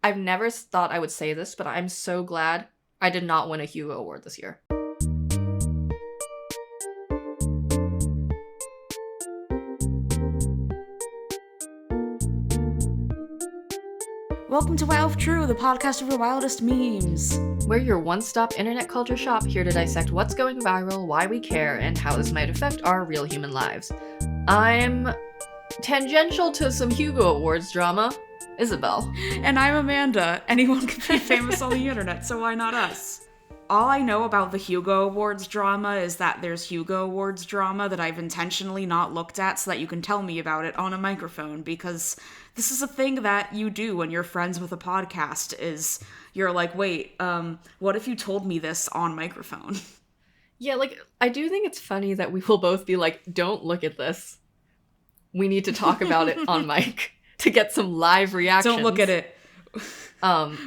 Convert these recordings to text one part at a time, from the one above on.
I've never thought I would say this, but I'm so glad I did not win a Hugo Award this year. Welcome to Wow If True, the podcast of the wildest memes. We're your one-stop internet culture shop, here to dissect what's going viral, why we care, and how this might affect our real human lives. I'm tangential to some Hugo Awards drama, Isabel. And I'm Amanda. Anyone can be famous on the internet, so why not us? All I know about the Hugo Awards drama is that there's Hugo Awards drama that I've intentionally not looked at so that you can tell me about it on a microphone, because this is a thing that you do when you're friends with a podcast, is you're like, wait, what if you told me this on microphone? Yeah, like, I do think it's funny that we will both be like, don't look at this. We need to talk about it on mic to get some live reactions. Don't look at it.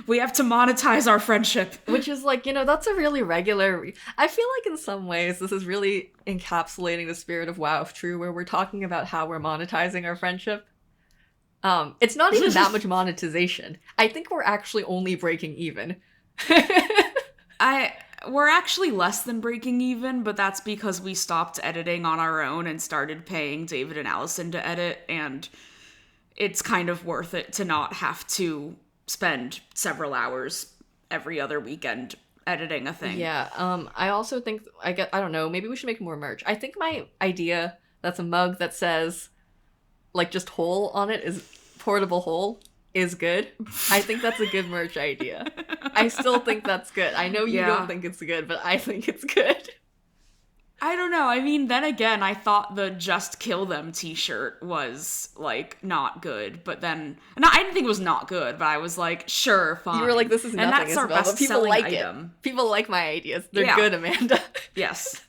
We have to monetize our friendship. Which is like, that's a really regular... I feel like in some ways this is really encapsulating the spirit of Wow If True, where we're talking about how we're monetizing our friendship. It's not even that much monetization. I think we're actually only breaking even. We're actually less than breaking even, but that's because we stopped editing on our own and started paying David and Allison to edit, and it's kind of worth it to not have to spend several hours every other weekend editing a thing. Yeah, I also think, I don't know, maybe we should make more merch. I think my idea that's a mug that says, like, just hole on it is portable hole is good. I think that's a good merch idea. I still think that's good. I know you don't think it's good, but I think it's good. I don't know. I mean, then again, I thought the Just Kill Them t-shirt was, like, not good. But then... No, I didn't think it was not good, but I was like, sure, fine. You were like, this is nothing, and that's our Isabel, but people like item. It. People like my ideas. They're good, Amanda. Yes.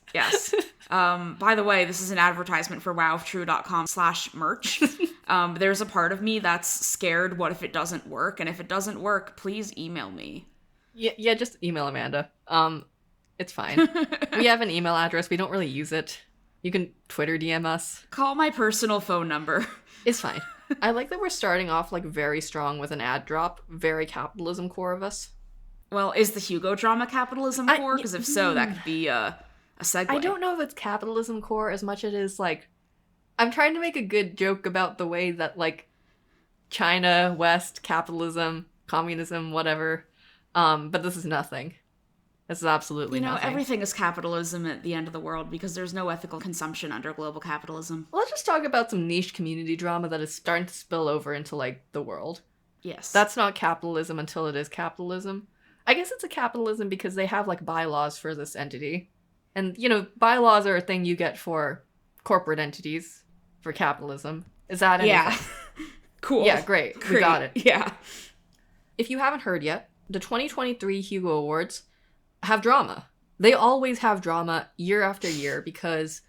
By the way, this is an advertisement for wowiftrue.com/merch. There's a part of me that's scared, what if it doesn't work? And if it doesn't work, please email me. Yeah, just email Amanda. It's fine. We have an email address. We don't really use it. You can Twitter DM us. Call my personal phone number. It's fine. I like that we're starting off, like, very strong with an ad drop. Very capitalism core of us. Well, is the Hugo drama capitalism core? Because if so, that could be a segue. I don't know if it's capitalism core as much as it is, like... I'm trying to make a good joke about the way that, like, China, West, capitalism, communism, whatever. But this is nothing. This is absolutely nothing. Everything is capitalism at the end of the world because there's no ethical consumption under global capitalism. Let's just talk about some niche community drama that is starting to spill over into, like, the world. Yes. That's not capitalism until it is capitalism. I guess it's a capitalism because they have, like, bylaws for this entity. And, bylaws are a thing you get for corporate entities for capitalism. Is that anything? Yeah. Cool. Yeah, great. We got it. Yeah. If you haven't heard yet, the 2023 Hugo Awards have drama. They always have drama year after year because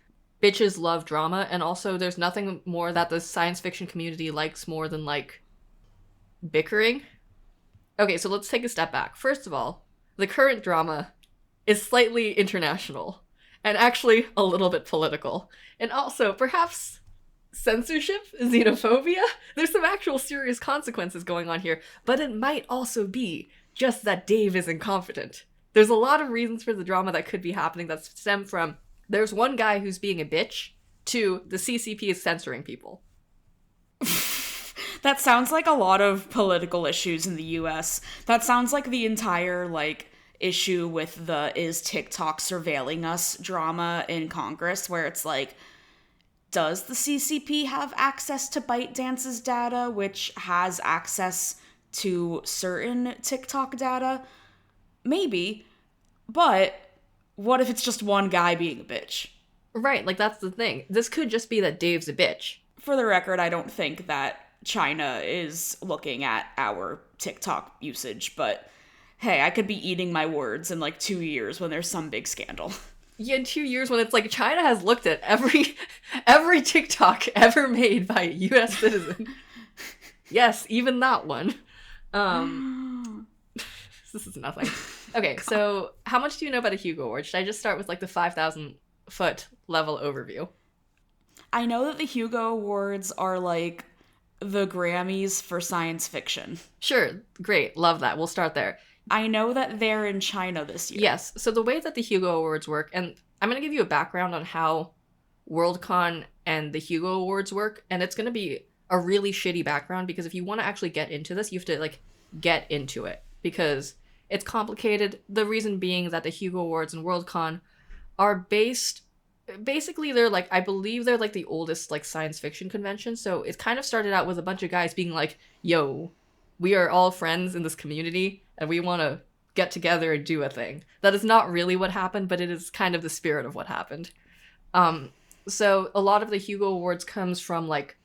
bitches love drama, and also there's nothing more that the science fiction community likes more than, like, bickering. Okay, so let's take a step back. First of all, the current drama is slightly international and actually a little bit political. And also, perhaps censorship, xenophobia. There's some actual serious consequences going on here, but it might also be just that Dave is incompetent. There's a lot of reasons for the drama that could be happening that stem from there's one guy who's being a bitch to the CCP is censoring people. That sounds like a lot of political issues in the US. That sounds like the entire, like, issue with the is TikTok surveilling us drama in Congress, where it's like, does the CCP have access to ByteDance's data, which has access to certain TikTok data? Maybe, but what if it's just one guy being a bitch? Right, like, that's the thing. This could just be that Dave's a bitch. For the record, I don't think that China is looking at our TikTok usage, but hey, I could be eating my words in, like, 2 years when there's some big scandal. Yeah, in 2 years when it's like China has looked at every TikTok ever made by a US citizen. Yes, even that one. This is nothing. Okay, so how much do you know about a Hugo Award? Should I just start with, like, the 5,000-foot level overview? I know that the Hugo Awards are, like, the Grammys for science fiction. Sure, great, love that. We'll start there. I know that they're in China this year. Yes, so the way that the Hugo Awards work, and I'm going to give you a background on how Worldcon and the Hugo Awards work, and it's going to be a really shitty background because if you want to actually get into this, you have to, like, get into it because it's complicated. The reason being that the Hugo Awards and Worldcon are basically they're like, I believe they're like the oldest like science fiction convention, so it kind of started out with a bunch of guys being like, yo, we are all friends in this community and we want to get together and do a thing. That is not really what happened, but it is kind of the spirit of what happened. So a lot of the Hugo Awards comes from like,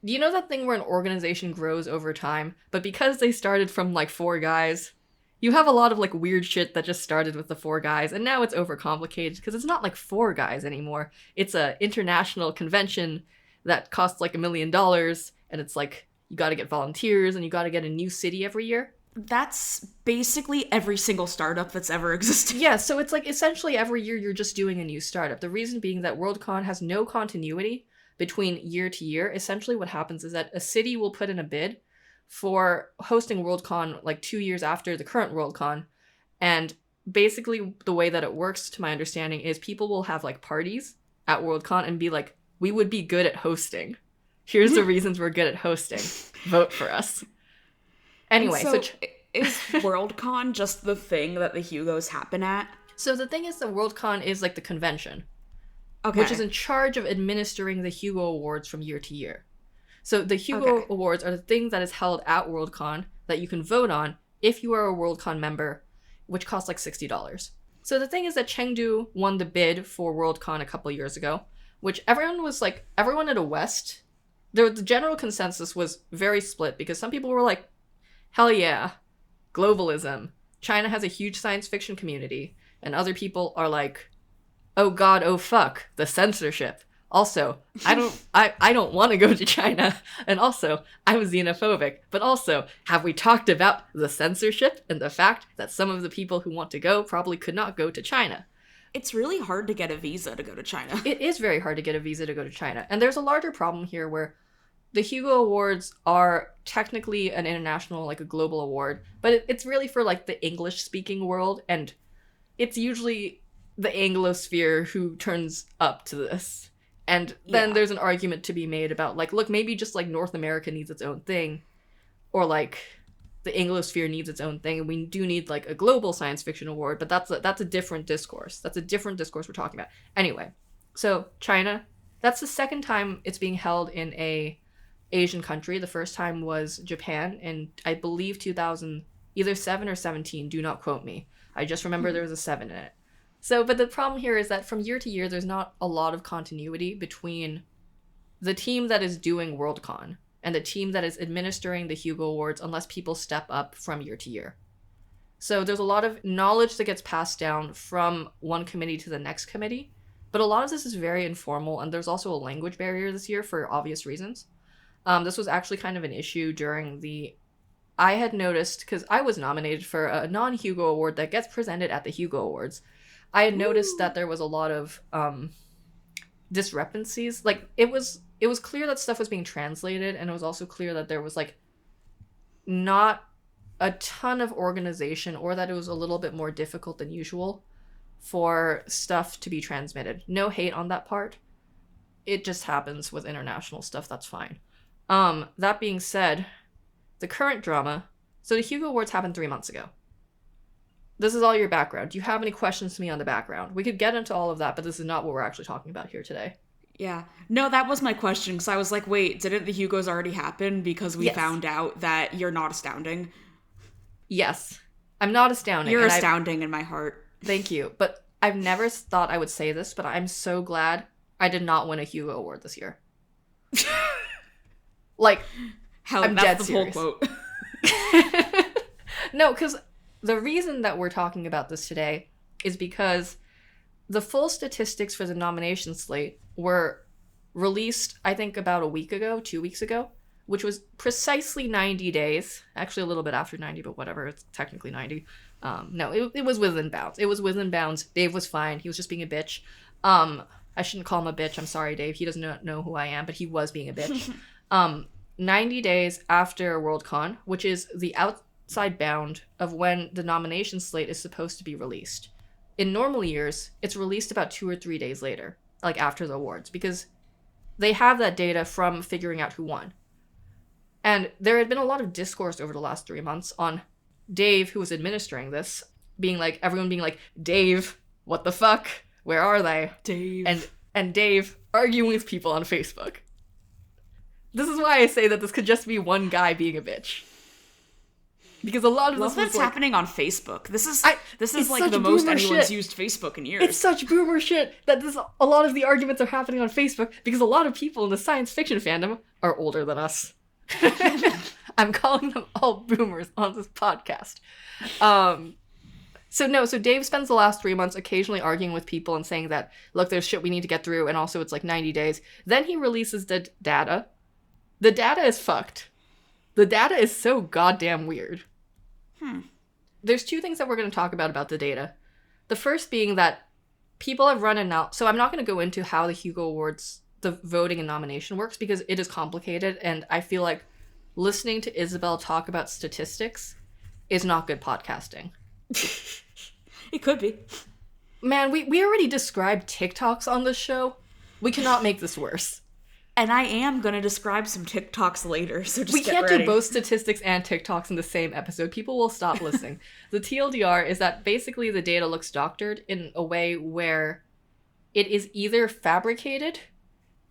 you know that thing where an organization grows over time, but because they started from like 4 guys, you have a lot of like weird shit that just started with the 4 guys, and now it's overcomplicated because it's not like 4 guys anymore. It's a international convention that costs like $1 million, and it's like you got to get volunteers and you got to get a new city every year. That's basically every single startup that's ever existed. Yeah, so it's like essentially every year you're just doing a new startup. The reason being that Worldcon has no continuity between year to year. Essentially what happens is that a city will put in a bid for hosting Worldcon like 2 years after the current Worldcon. And basically the way that it works, to my understanding, is people will have like parties at Worldcon and be like, we would be good at hosting. Here's the reasons we're good at hosting. Vote for us. Anyway, so is Worldcon just the thing that the Hugos happen at? So the thing is that Worldcon is like the convention. Okay. Which is in charge of administering the Hugo Awards from year to year. So the Hugo Awards are the thing that is held at Worldcon that you can vote on if you are a Worldcon member, which costs like $60. So the thing is that Chengdu won the bid for Worldcon a couple years ago, which everyone in the West, the general consensus was very split because some people were like, hell yeah, globalism. China has a huge science fiction community. And other people are like, oh god, oh fuck, the censorship. Also, I don't want to go to China. And also, I'm xenophobic. But also, have we talked about the censorship and the fact that some of the people who want to go probably could not go to China? It's really hard to get a visa to go to China. It is very hard to get a visa to go to China. And there's a larger problem here where the Hugo Awards are technically an international, like a global award, but it's really for like the English-speaking world, and it's usually the Anglosphere who turns up to this. And then there's an argument to be made about, like, look, maybe just, like, North America needs its own thing. Or, like, the Anglosphere needs its own thing. And we do need, like, a global science fiction award. But that's a different discourse. That's a different discourse we're talking about. Anyway, so China, that's the second time it's being held in a Asian country. The first time was Japan in, I believe, 2000, either 7 or 17. Do not quote me. I just remember there was a 7 in it. So, but the problem here is that from year to year, there's not a lot of continuity between the team that is doing Worldcon and the team that is administering the Hugo Awards unless people step up from year to year. So there's a lot of knowledge that gets passed down from one committee to the next committee, but a lot of this is very informal, and there's also a language barrier this year for obvious reasons. This was actually kind of an issue I had noticed, because I was nominated for a non-Hugo Award that gets presented at the Hugo Awards. I had noticed that there was a lot of discrepancies. Like, it was clear that stuff was being translated, and it was also clear that there was, like, not a ton of organization, or that it was a little bit more difficult than usual for stuff to be transmitted. No hate on that part. It just happens with international stuff, that's fine. That being said, the current drama... So the Hugo Awards happened 3 months ago. This is all your background. Do you have any questions to me on the background? We could get into all of that, but this is not what we're actually talking about here today. Yeah. No, that was my question, because I was like, wait, didn't the Hugos already happen? Because we found out that you're not astounding. Yes. I'm not astounding. You're astounding in my heart. Thank you. But I've never thought I would say this, but I'm so glad I did not win a Hugo Award this year. Like, hell, I'm that's dead the serious. whole quote. No, because the reason that we're talking about this today is because the full statistics for the nomination slate were released, I think, about 2 weeks ago, which was precisely 90 days. Actually, a little bit after 90, but whatever. It's technically 90. No, it was within bounds. It was within bounds. Dave was fine. He was just being a bitch. I shouldn't call him a bitch. I'm sorry, Dave. He doesn't know who I am, but he was being a bitch. 90 days after Worldcon, which is the outside bound of when the nomination slate is supposed to be released. In normal years, it's released about 2 or 3 days later, like after the awards, because they have that data from figuring out who won. And there had been a lot of discourse over the last 3 months on Dave, who was administering this, everyone being like, Dave, what the fuck? Where are they? Dave. And Dave arguing with people on Facebook. This is why I say that this could just be one guy being a bitch. Because a lot of Love this was that's happening on Facebook. This is it's like such the most boomer anyone's shit. used Facebook in years. It's such boomer shit that a lot of the arguments are happening on Facebook because a lot of people in the science fiction fandom are older than us. I'm calling them all boomers on this podcast. So Dave spends the last 3 months occasionally arguing with people and saying that, look, there's shit we need to get through, and also it's like 90 days. Then he releases the data. The data is fucked. The data is so goddamn weird. There's 2 things that we're going to talk about the data. The first being that people have run so I'm not going to go into how the Hugo Awards, the voting and nomination works, because it is complicated, and I feel like listening to Isabel talk about statistics is not good podcasting. It could be. Man, we already described TikToks on this show. We cannot make this worse. And I am going to describe some TikToks later, so just we get can't ready. do both statistics and TikToks in the same episode. People will stop listening. The TLDR is that basically the data looks doctored in a way where it is either fabricated,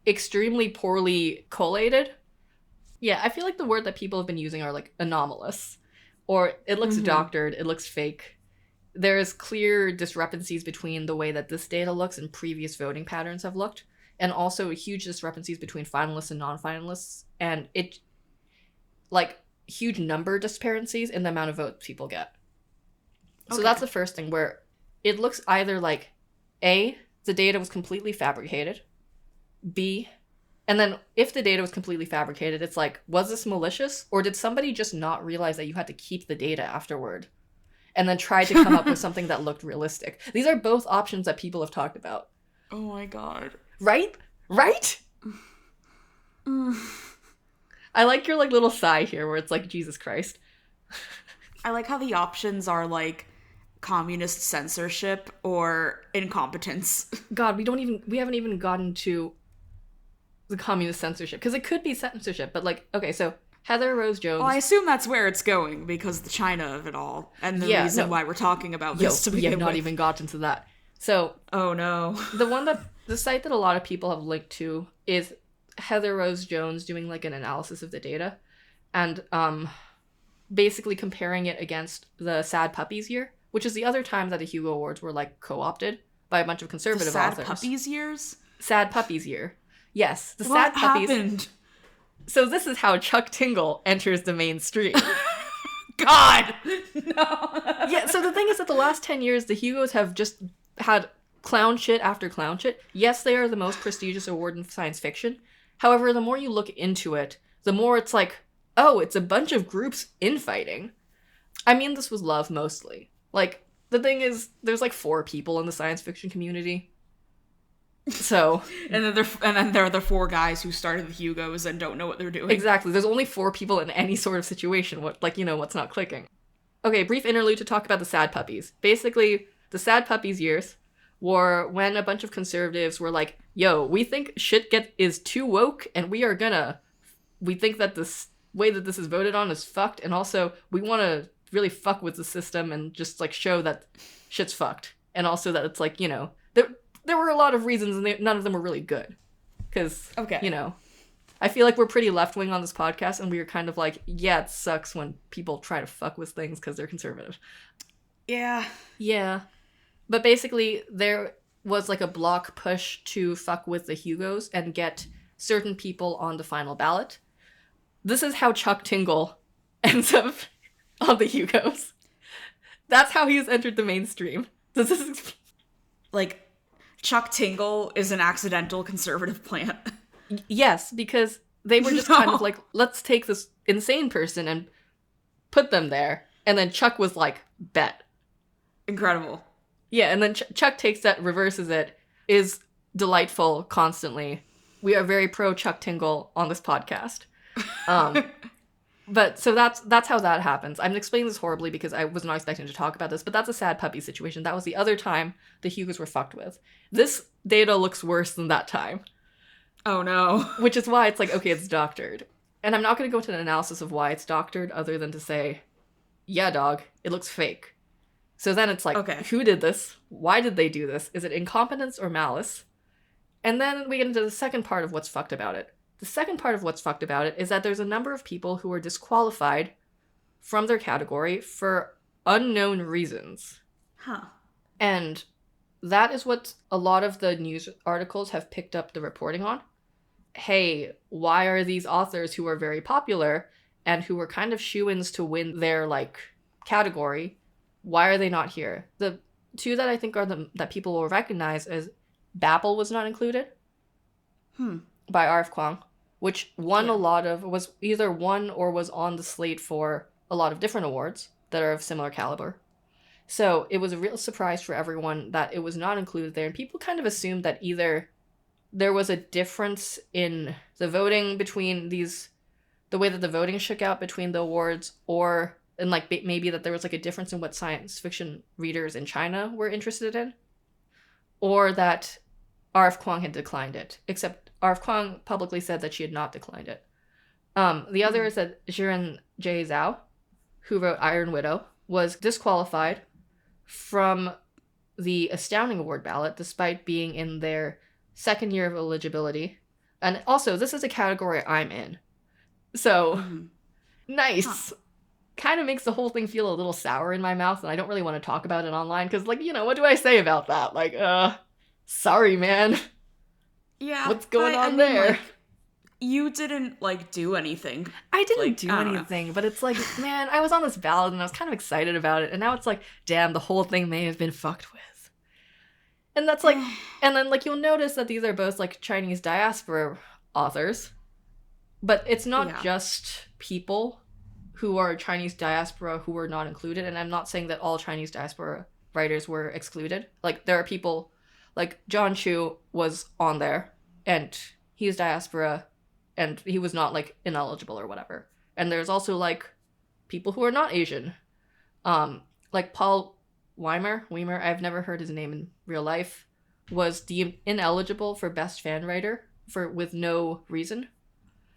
extremely poorly collated. Yeah, I feel like the word that people have been using are like anomalous. Or it looks doctored, it looks fake. There's clear discrepancies between the way that this data looks and previous voting patterns have looked. And also huge discrepancies between finalists and non-finalists. And huge number discrepancies in the amount of votes people get. So that's the first thing, where it looks either like, A, the data was completely fabricated. B, and then if the data was completely fabricated, it's like, was this malicious? Or did somebody just not realize that you had to keep the data afterward? And then try to come up with something that looked realistic. These are both options that people have talked about. Oh my god. Right? I like your little sigh here where it's like, Jesus Christ. I like how the options are like communist censorship or incompetence. God, we haven't even gotten to the communist censorship, because it could be censorship, but okay, so Heather Rose Jones. Well, I assume that's where it's going because the China of it all, and the reason why we're talking about this to begin with. We have not even gotten to that. So, oh no, the site that a lot of people have linked to is Heather Rose Jones doing an analysis of the data, and basically comparing it against the Sad Puppies year, which is the other time that the Hugo Awards were co-opted by a bunch of conservative authors. Sad Puppies years? Sad Puppies year. Yes, the What Sad Puppies. happened? So this is how Chuck Tingle enters the mainstream. God! No. Yeah, so the thing is that the last 10 years, the Hugos have just had clown shit after clown shit. Yes, they are the most prestigious award in science fiction. However, the more you look into it, the more it's like, oh, it's a bunch of groups infighting. I mean, this was love mostly. The thing is, there's 4 people in the science fiction community. So and then there are the 4 guys who started the Hugos and don't know what they're doing. Exactly. There's only 4 people in any sort of situation. What's not clicking. Okay, brief interlude to talk about the Sad Puppies. Basically, the Sad Puppies years were when a bunch of conservatives were like, yo, we think shit is too woke, and we think that this way that this is voted on is fucked, and also we want to really fuck with the system and just show that shit's fucked. And also that it's there were a lot of reasons, and none of them were really good. Because, I feel like we're pretty left-wing on this podcast, and we were kind of yeah, it sucks when people try to fuck with things because they're conservative. Yeah. Yeah. But basically, there was a block push to fuck with the Hugos and get certain people on the final ballot. This is how Chuck Tingle ends up on the Hugos. That's how he's entered the mainstream. This is... Chuck Tingle is an accidental conservative plant. Yes, because they were just kind of let's take this insane person and put them there. And then Chuck was bet. Incredible. Yeah, and then Chuck takes that, reverses it, is delightful constantly, We are very pro Chuck Tingle on this podcast. But so that's how that happens. I'm explaining this horribly because I was not expecting to talk about this, but that's a sad puppy situation. That was the other time the Hugos were fucked with. This data looks worse than that time. Oh no. Which is why it's like, okay, it's doctored. And I'm not going to go into an analysis of why it's doctored other than to say, yeah, dog, it looks fake. So then it's like, okay, who did this? Why did they do this? Is it incompetence or malice? And then we get into the second part of what's fucked about it. The second part of what's fucked about it is that there's a number of people who are disqualified from their category for unknown reasons. Huh. And that is what a lot of the news articles have picked up the reporting on. Hey, why are these authors who are very popular and who were kind of shoo-ins to win their, like, category, why are they not here? The two that I think are that people will recognize is Debacle was not included. By R.F. Kuang, which won a lot of, was either won or was on the slate for a lot of different awards that are of similar caliber. So it was a real surprise for everyone that it was not included there. And people kind of assumed that either there was a difference in the voting between these, the way that the voting shook out between the awards, or, and like maybe that there was like a difference in what science fiction readers in China were interested in, or that R.F. Kuang had declined it, except R.F. Kuang publicly said that she had not declined it. The other is that Jiren J. Zhao, who wrote Iron Widow, was disqualified from the Astounding Award ballot despite being in their second year of eligibility. And also, this is a category I'm in. So, nice. Huh. Kind of makes the whole thing feel a little sour in my mouth, and I don't really want to talk about it online, because, like, you know, what do I say about that? Like, sorry, man. Yeah. What's going on there? Like, you didn't, like, do anything. I didn't do anything, but it's like, man, I was on this ballot and I was kind of excited about it, and now it's like, damn, the whole thing may have been fucked with. And that's like, and then, like, you'll notice that these are both, like, Chinese diaspora authors, but it's not just people who are Chinese diaspora who were not included, and I'm not saying that all Chinese diaspora writers were excluded. Like, there are people, like, John Chu was on there, and he's diaspora, and he was not, like, ineligible or whatever. And there's also, like, people who are not Asian. Like, Paul Weimer, I've never heard his name in real life, was deemed ineligible for Best Fan Writer with no reason.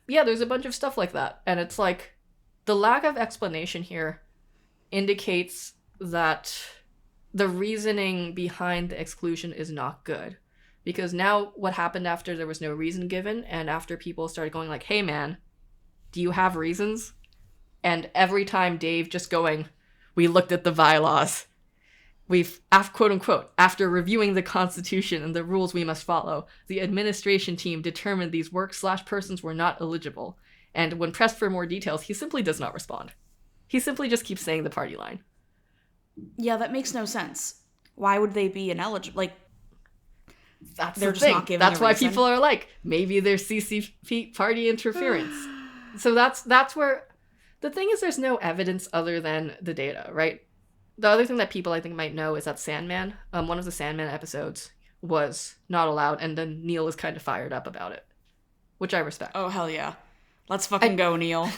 Yeah, there's a bunch of stuff like that. And it's like, the lack of explanation here indicates that the reasoning behind the exclusion is not good. Because now what happened after there was no reason given, and after people started going like, hey man, do you have reasons? And every time Dave just going, we looked at the bylaws. We've, quote unquote, after reviewing the Constitution and the rules we must follow, the administration team determined these work/persons were not eligible. And when pressed for more details, he simply does not respond. He simply just keeps saying the party line. Yeah, that makes no sense. Why would they be ineligible? Like, that's they're the just thing. not giving That's a why reason. People are like, maybe there's CCP party interference. So that's where the thing is. There's no evidence other than the data, right? The other thing that people I think might know is that Sandman, one of the Sandman episodes, was not allowed, and then Neil is kind of fired up about it, which I respect. Oh hell yeah, let's fucking go, Neil.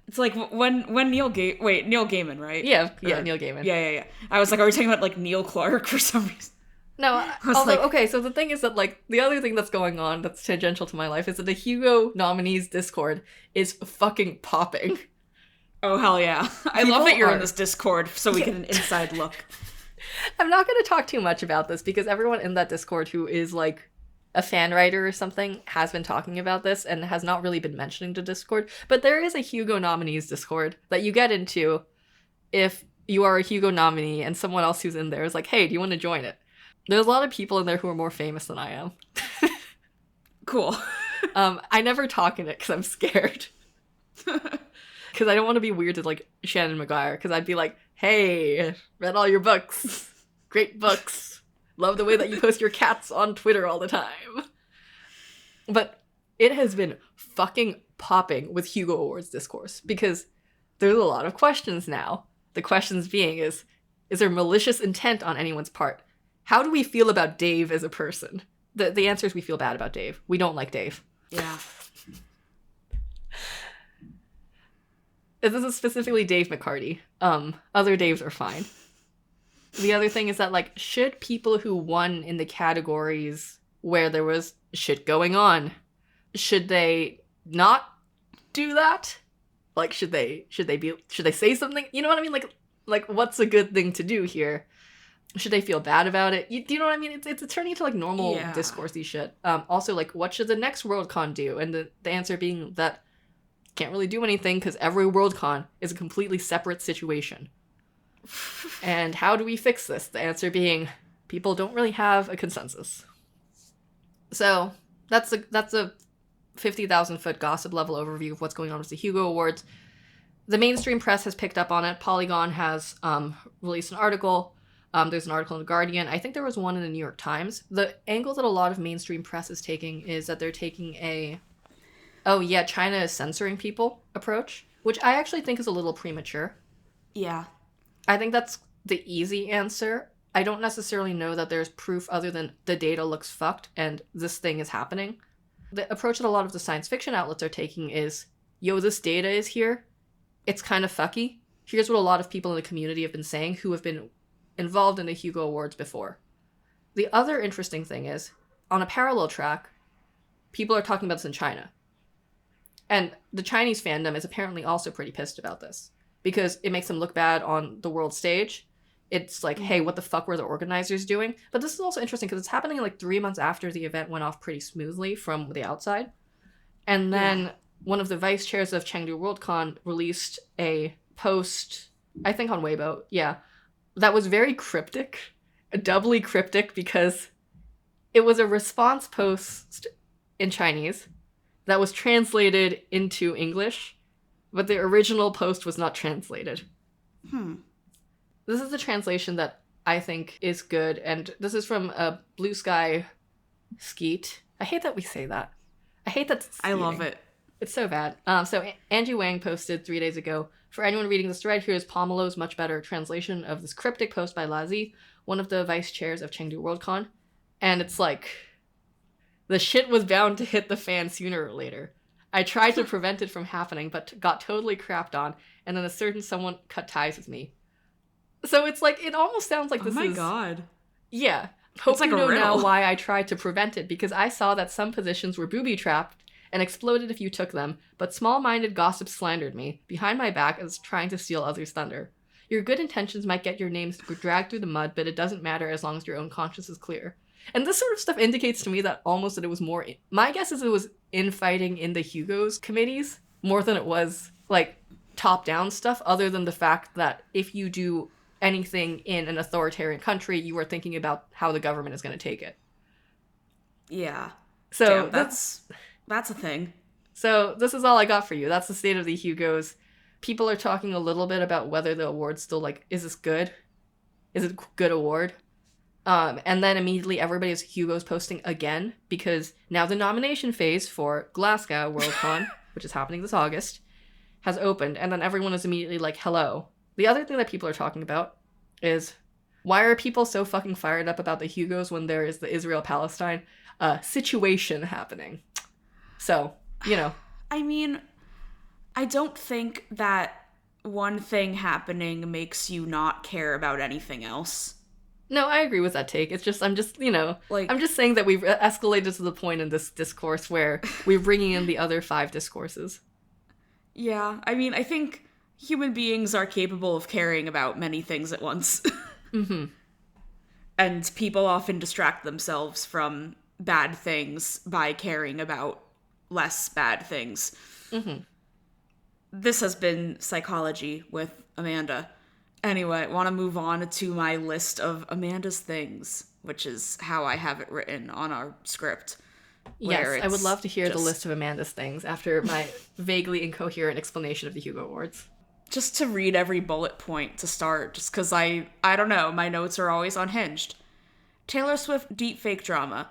It's like when Neil Gaiman, right? Yeah, Neil Gaiman. Yeah. I was like, are we talking about like Neil Clark for some reason? No, okay, so the thing is that, like, the other thing that's going on that's tangential to my life is that the Hugo nominees Discord is fucking popping. Oh, hell yeah. I love that you're in this Discord so we get an inside look. I'm not going to talk too much about this because everyone in that Discord who is, like, a fan writer or something has been talking about this and has not really been mentioning the Discord. But there is a Hugo nominees Discord that you get into if you are a Hugo nominee and someone else who's in there is like, hey, do you want to join it? There's a lot of people in there who are more famous than I am. Cool. I never talk in it because I'm scared. Because I don't want to be weird to, like, Shannon McGuire, because I'd be like, hey, read all your books. Great books. Love the way that you post your cats on Twitter all the time. But it has been fucking popping with Hugo Awards discourse, because there's a lot of questions now. The questions being is there malicious intent on anyone's part? How do we feel about Dave as a person? The answer is we feel bad about Dave. We don't like Dave. Yeah. This is specifically Dave McCarty. Other Daves are fine. The other thing is that, like, should people who won in the categories where there was shit going on, should they not do that? Like, should they say something? You know what I mean? Like what's a good thing to do here? Should they feel bad about it? Do you know what I mean? It's turning into like normal discoursey shit. Also, like, what should the next Worldcon do? And the answer being that can't really do anything because every Worldcon is a completely separate situation. And how do we fix this? The answer being people don't really have a consensus. So that's a 50,000-foot gossip level overview of what's going on with the Hugo Awards. The mainstream press has picked up on it. Polygon has released an article. There's an article in The Guardian. I think there was one in the New York Times. The angle that a lot of mainstream press is taking is that they're taking a, oh yeah, China is censoring people approach, which I actually think is a little premature. Yeah. I think that's the easy answer. I don't necessarily know that there's proof other than the data looks fucked and this thing is happening. The approach that a lot of the science fiction outlets are taking is, yo, this data is here. It's kind of fucky. Here's what a lot of people in the community have been saying who have been involved in the Hugo Awards before. The other interesting thing is, on a parallel track, people are talking about this in China. And the Chinese fandom is apparently also pretty pissed about this, because it makes them look bad on the world stage. It's like, hey, what the fuck were the organizers doing? But this is also interesting because it's happening like 3 months after the event went off pretty smoothly from the outside. And then one of the vice chairs of Chengdu Worldcon released a post, I think on Weibo, that was very cryptic, doubly cryptic, because it was a response post in Chinese that was translated into English, but the original post was not translated. This is a translation that I think is good, and this is from Blue Sky Skeet. I hate that we say that. I hate that. I love it. It's so bad. So Angie Wang posted 3 days ago, for anyone reading this thread, here is Pomelo's much better translation of this cryptic post by Lazi, one of the vice chairs of Chengdu Worldcon. And it's like, the shit was bound to hit the fan sooner or later. I tried to prevent it from happening, but got totally crapped on, and then a certain someone cut ties with me. So it's like, it almost sounds like this is... Oh my god. Yeah. Hope it's like you know a riddle. now why I tried to prevent it, because I saw that some positions were booby-trapped and exploded if you took them, but small-minded gossip slandered me, behind my back, as trying to steal others' thunder. Your good intentions might get your names dragged through the mud, but it doesn't matter as long as your own conscience is clear. And this sort of stuff indicates to me that almost that it was more... My guess is it was infighting in the Hugo's committees, more than it was, like, top-down stuff, other than the fact that if you do anything in an authoritarian country, you are thinking about how the government is going to take it. Yeah. So damn, that's a thing. So this is all I got for you. That's the state of the Hugos. People are talking a little bit about whether the award's still, like, is this good? Is it a good award? And then immediately everybody's Hugo's posting again, because now the nomination phase for Glasgow Worldcon, which is happening this August, has opened, and then everyone is immediately like, hello. The other thing that people are talking about is, why are people so fucking fired up about the Hugos when there is the Israel-Palestine situation happening? So, you know. I mean, I don't think that one thing happening makes you not care about anything else. No, I agree with that take. It's just, I'm just saying that we've escalated to the point in this discourse where we're bringing in the other 5 discourses. Yeah, I mean, I think human beings are capable of caring about many things at once. Mm-hmm. And people often distract themselves from bad things by caring about less bad things. Mm-hmm. This has been Psychology with Amanda. Anyway, want to move on to my list of Amanda's things, which is how I have it written on our script. Yes, I would love to hear the list of Amanda's things after my vaguely incoherent explanation of the Hugo Awards. Just to read every bullet point to start, just because I don't know, my notes are always unhinged. Taylor Swift deepfake drama.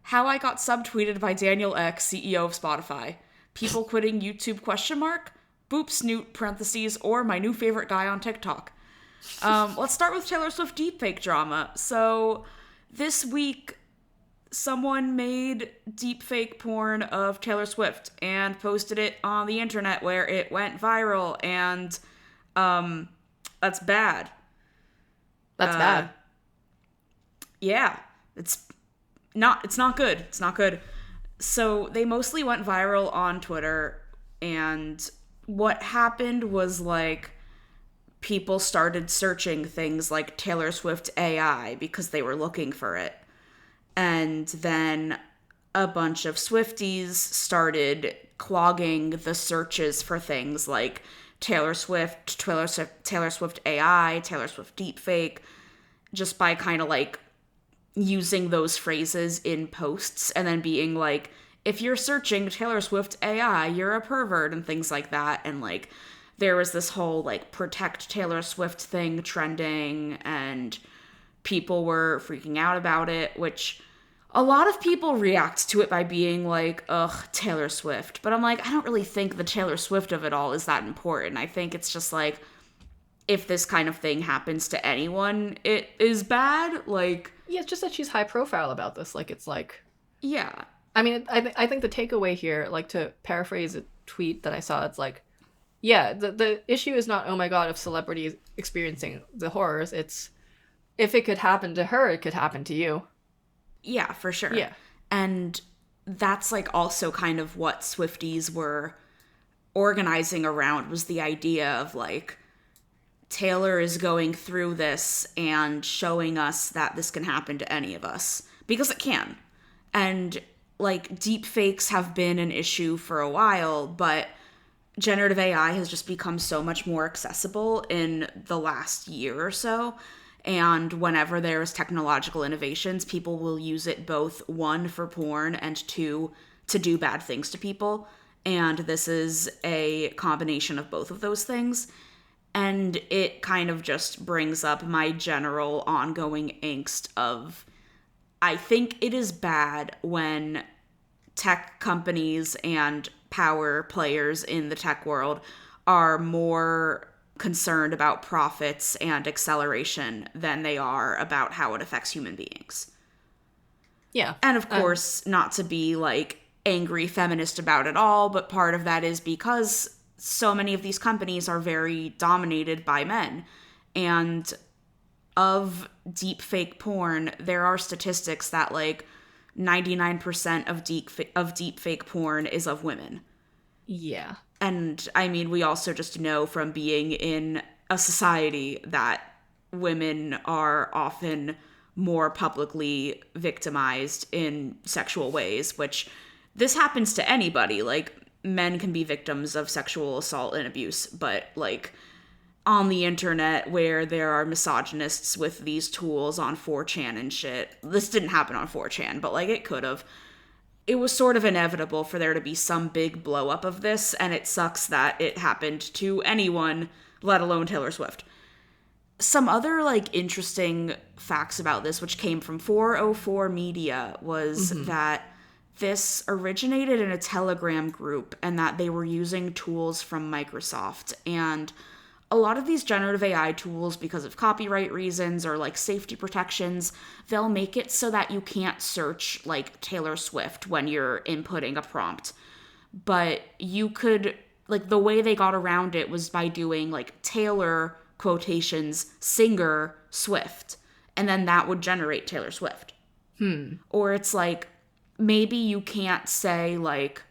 How I got subtweeted by Daniel Ek, CEO of Spotify. People quitting YouTube ? Boop snoot parentheses or my new favorite guy on TikTok. Let's start with Taylor Swift deepfake drama. So this week someone made deepfake porn of Taylor Swift and posted it on the internet where it went viral, and that's bad. That's bad. Yeah, it's not good. It's not good. So they mostly went viral on Twitter, and what happened was like people started searching things like Taylor Swift AI because they were looking for it. And then a bunch of Swifties started clogging the searches for things like Taylor Swift AI, Taylor Swift deepfake, just by kind of like using those phrases in posts and then being like, if you're searching Taylor Swift AI, you're a pervert and things like that. And like there was this whole like protect Taylor Swift thing trending, and people were freaking out about it, which a lot of people react to it by being like, ugh, Taylor Swift. But I'm like, I don't really think the Taylor Swift of it all is that important. I think it's just like, if this kind of thing happens to anyone, it is bad. Like, Yeah, it's just that she's high profile about this. Like, it's like... yeah. I mean, I think the takeaway here, like, to paraphrase a tweet that I saw, it's like, yeah, the issue is not, oh my god, if celebrities experiencing the horrors, it's, if it could happen to her, it could happen to you. Yeah, for sure. Yeah. And that's like also kind of what Swifties were organizing around, was the idea of like, Taylor is going through this and showing us that this can happen to any of us, because it can. And like deep fakes have been an issue for a while, but generative AI has just become so much more accessible in the last year or so. And whenever there's technological innovations, people will use it both, one, for porn, and two, to do bad things to people. And this is a combination of both of those things. And it kind of just brings up my general ongoing angst of, I think it is bad when tech companies and power players in the tech world are more concerned about profits and acceleration than they are about how it affects human beings. Yeah. And of course, not to be like angry feminist about it all, but part of that is because so many of these companies are very dominated by men. And of deepfake porn, there are statistics that like 99% of deepfake porn is of women. Yeah. And I mean, we also just know from being in a society that women are often more publicly victimized in sexual ways, which this happens to anybody. Like, men can be victims of sexual assault and abuse, but like on the internet where there are misogynists with these tools on 4chan and shit, this didn't happen on 4chan, but like it could have. It was sort of inevitable for there to be some big blow up of this, and it sucks that it happened to anyone, let alone Taylor Swift. Some other like interesting facts about this, which came from 404 Media, was that this originated in a Telegram group and that they were using tools from Microsoft. And a lot of these generative AI tools, because of copyright reasons or like safety protections, they'll make it so that you can't search like Taylor Swift when you're inputting a prompt. But you could, like, the way they got around it was by doing like Taylor quotations singer Swift, and then that would generate Taylor Swift. Or it's like, maybe you can't say like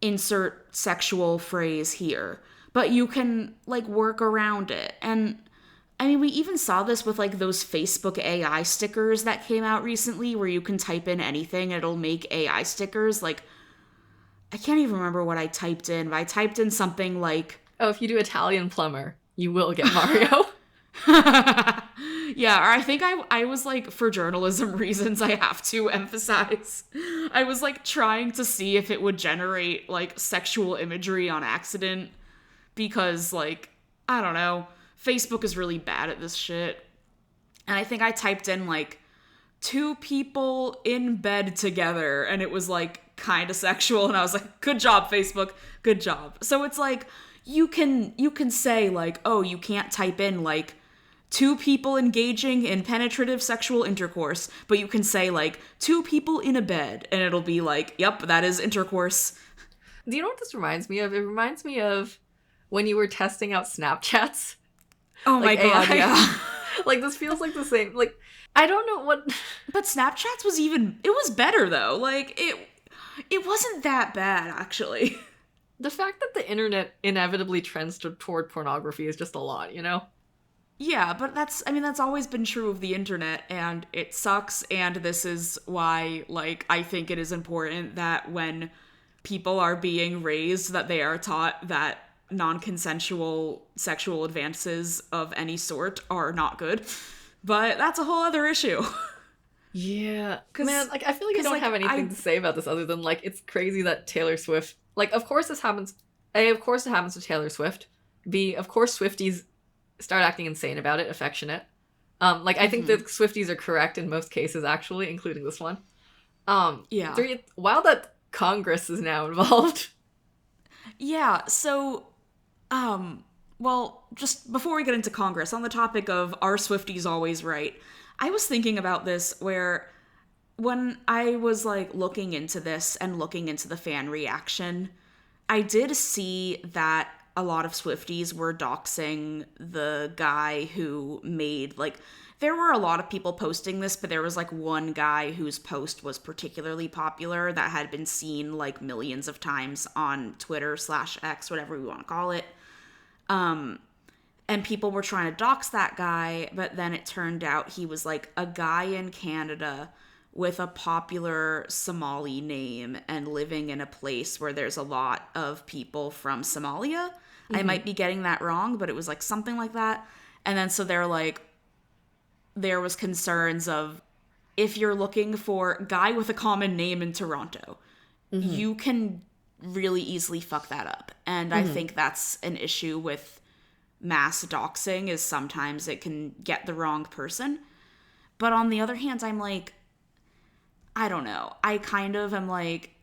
insert sexual phrase here, but you can like work around it. And I mean, we even saw this with like those Facebook AI stickers that came out recently where you can type in anything and it'll make AI stickers. Like, I can't even remember what I typed in, but I typed in something like, oh, if you do Italian plumber, you will get Mario. yeah, or I think I was like, for journalism reasons, I have to emphasize, I was like trying to see if it would generate like sexual imagery on accident, because like, I don't know, Facebook is really bad at this shit. And I think I typed in like 2 people in bed together, and it was like kind of sexual, and I was like, good job, Facebook, good job. So it's like, you can say like, oh, you can't type in like two people engaging in penetrative sexual intercourse, but you can say, like, two people in a bed, and it'll be like, yep, that is intercourse. Do you know what this reminds me of? It reminds me of when you were testing out Snapchats. Oh my god, AI. yeah. Like, this feels like the same. Like, I don't know what... But Snapchats was even... It was better, though. Like, it wasn't that bad, actually. The fact that the internet inevitably trends toward pornography is just a lot, you know? Yeah, but that's always been true of the internet, and it sucks, and this is why, like, I think it is important that when people are being raised, that they are taught that non-consensual sexual advances of any sort are not good. But that's a whole other issue. Yeah. Man, like, I feel like I don't have anything to say about this other than, like, it's crazy that Taylor Swift... Like, of course this happens... A, of course it happens to Taylor Swift. B, of course Swifties start acting insane about it, affectionate. Like, I think that Swifties are correct in most cases, actually, including this one. Yeah. 3, wow that Congress is now involved. Yeah, so... Well, just before we get into Congress, on the topic of are Swifties always right, I was thinking about this where when I was, like, looking into this and looking into the fan reaction, I did see that a lot of Swifties were doxing the guy who made, like, there were a lot of people posting this, but there was, like, one guy whose post was particularly popular that had been seen, like, millions of times on Twitter/X, whatever we want to call it. And people were trying to dox that guy, but then it turned out he was, like, a guy in Canada with a popular Somali name and living in a place where there's a lot of people from Somalia. I might be getting that wrong, but it was, like, something like that. And then so they're, like, there was concerns of, if you're looking for a guy with a common name in Toronto, you can really easily fuck that up. And I think that's an issue with mass doxing, is sometimes it can get the wrong person. But on the other hand, I'm like, I don't know. I kind of am like,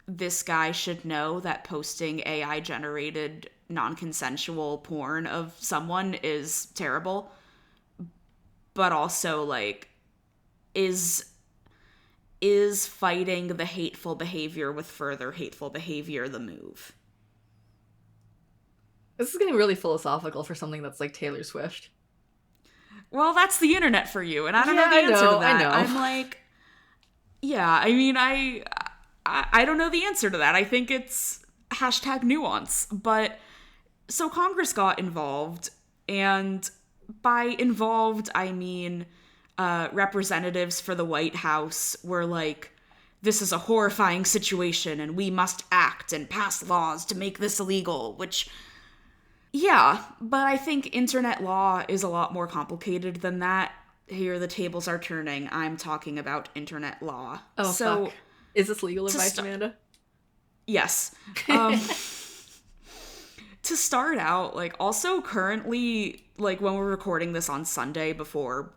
this guy should know that posting AI generated non-consensual porn of someone is terrible. But also, like, is fighting the hateful behavior with further hateful behavior the move? This is getting really philosophical for something that's like Taylor Swift. Well, that's the internet for you, and I don't know the answer to that. I know. I'm like, yeah, I mean, I don't know the answer to that. I think it's #nuance. But so Congress got involved, and by involved, I mean representatives for the White House were like, this is a horrifying situation, and we must act and pass laws to make this illegal, which... Yeah, but I think internet law is a lot more complicated than that. Here the tables are turning. I'm talking about internet law. Oh, so, fuck. Is this legal advice, Amanda? Yes. To start out, like, also currently, like, when we're recording this on Sunday before,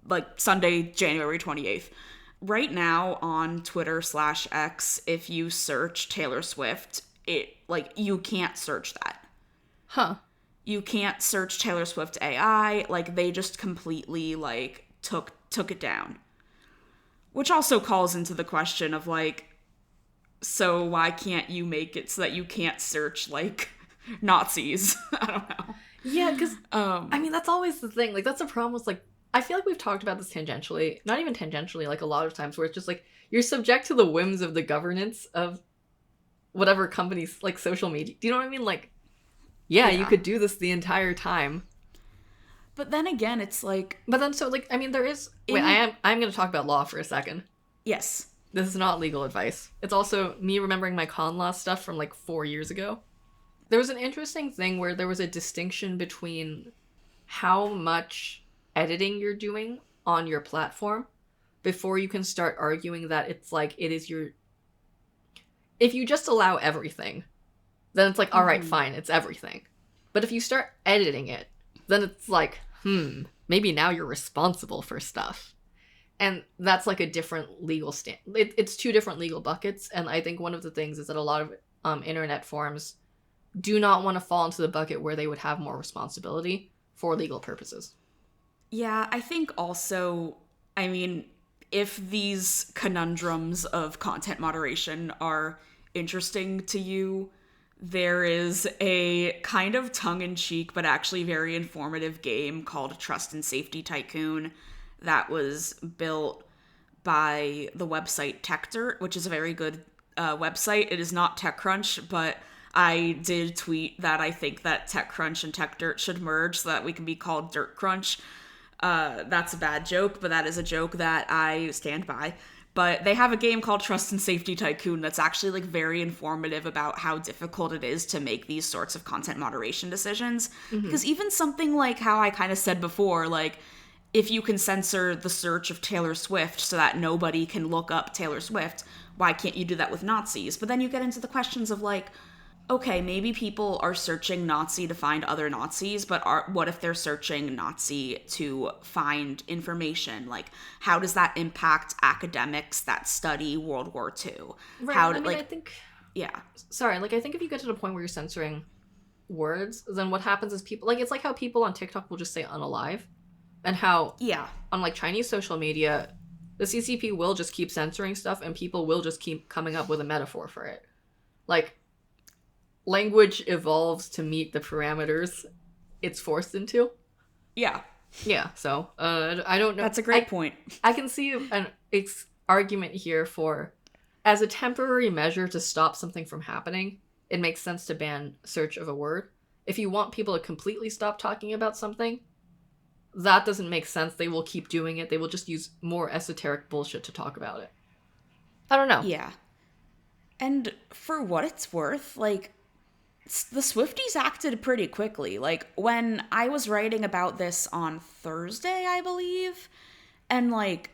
like, Sunday, January 28th, right now on Twitter/X, if you search Taylor Swift, it, like, you can't search that. Huh. You can't search Taylor Swift AI. Like, they just completely, like, took it down. Which also calls into the question of, like, so why can't you make it so that you can't search, like, Nazis? I don't know. Yeah, because, I mean, that's always the thing. Like, that's a problem with, like, I feel like we've talked about this tangentially. Not even tangentially, like, a lot of times where it's just, like, you're subject to the whims of the governance of whatever company's, like, social media. Do you know what I mean? Like, yeah, you could do this the entire time. But then again, it's like... But then, so, like, I mean, there is... Wait, I'm going to talk about law for a second. Yes. This is not legal advice. It's also me remembering my con law stuff from, like, 4 years ago. There was an interesting thing where there was a distinction between how much editing you're doing on your platform before you can start arguing that it's, like, it is your... If you just allow everything... then it's like, all right, fine, it's everything. But if you start editing it, then it's like, maybe now you're responsible for stuff. And that's like a different legal it's two different legal buckets, and I think one of the things is that a lot of internet forums do not want to fall into the bucket where they would have more responsibility for legal purposes. Yeah, I think also, I mean, if these conundrums of content moderation are interesting to you, there is a kind of tongue-in-cheek but actually very informative game called Trust and Safety Tycoon that was built by the website TechDirt, which is a very good website. It is not TechCrunch, but I did tweet that I think that TechCrunch and TechDirt should merge so that we can be called Dirt Crunch. That's a bad joke, but that is a joke that I stand by. But they have a game called Trust and Safety Tycoon that's actually like very informative about how difficult it is to make these sorts of content moderation decisions. Because even something like how I kind of said before, like if you can censor the search of Taylor Swift so that nobody can look up Taylor Swift, why can't you do that with Nazis? But then you get into the questions of like, okay, maybe people are searching Nazi to find other Nazis, but what if they're searching Nazi to find information? Like, how does that impact academics that study World War II? Right. How I mean, like, I think. yeah, Sorry. Like, I think if you get to the point where you're censoring words, then what happens is people like it's like how people on TikTok will just say unalive, and how yeah, on like Chinese social media, the CCP will just keep censoring stuff, and people will just keep coming up with a metaphor for it, like. Language evolves to meet the parameters it's forced into. yeah. Yeah, so I don't know. That's a great point. I can see an argument here for, as a temporary measure to stop something from happening, it makes sense to ban search of a word. If you want people to completely stop talking about something, that doesn't make sense. They will keep doing it. They will just use more esoteric bullshit to talk about it. I don't know. Yeah. And for what it's worth, like, the Swifties acted pretty quickly. Like, when I was writing about this on Thursday, I believe, and, like,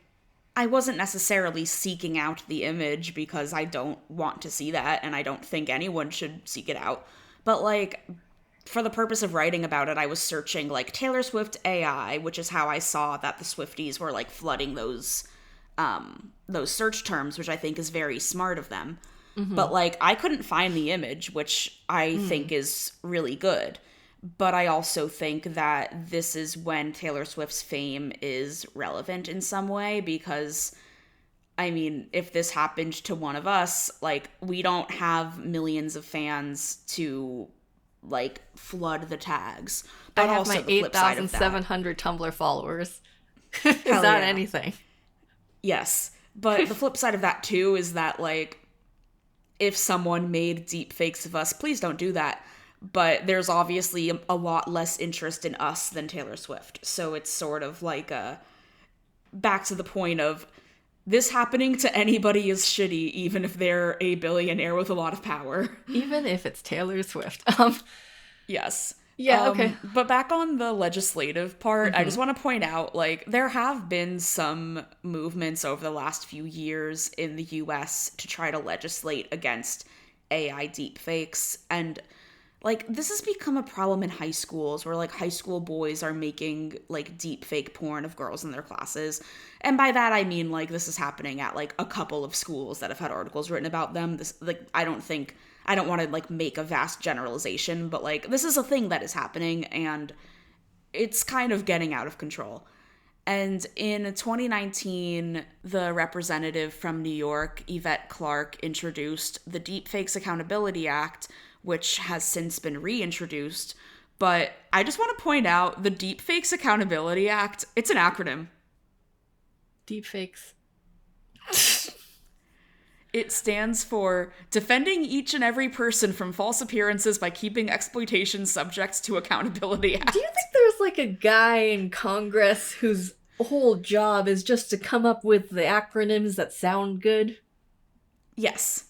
I wasn't necessarily seeking out the image because I don't want to see that, and I don't think anyone should seek it out. But, like, for the purpose of writing about it, I was searching, like, Taylor Swift AI, which is how I saw that the Swifties were, like, flooding those search terms, which I think is very smart of them. But, like, I couldn't find the image, which I think is really good. But I also think that this is when Taylor Swift's fame is relevant in some way, because, I mean, if this happened to one of us, like, we don't have millions of fans to, like, flood the tags. But I have also my the flip side of that. 8,700 Tumblr followers. Is Hell that yeah. anything? Yes. But the flip side of that, too, is that, like, if someone made deep fakes of us, please don't do that. But there's obviously a lot less interest in us than Taylor Swift. So it's sort of like back to the point of this happening to anybody is shitty, even if they're a billionaire with a lot of power. Even if it's Taylor Swift. Yes. Yeah, okay. But back on the legislative part, I just want to point out, like, there have been some movements over the last few years in the US to try to legislate against AI deepfakes. And, like, this has become a problem in high schools where, like, high school boys are making, like, deepfake porn of girls in their classes. And by that, I mean, like, this is happening at, like, a couple of schools that have had articles written about them. This, like, I don't want to, like, make a vast generalization, but, like, this is a thing that is happening, and it's kind of getting out of control. And in 2019, the representative from New York, Yvette Clarke, introduced the Deepfakes Accountability Act, which has since been reintroduced. But I just want to point out, the Deepfakes Accountability Act, it's an acronym. Deepfakes. It stands for Defending Each and Every Person from False Appearances by Keeping Exploitation Subject to Accountability Act. Do you think there's like a guy in Congress whose whole job is just to come up with the acronyms that sound good? Yes.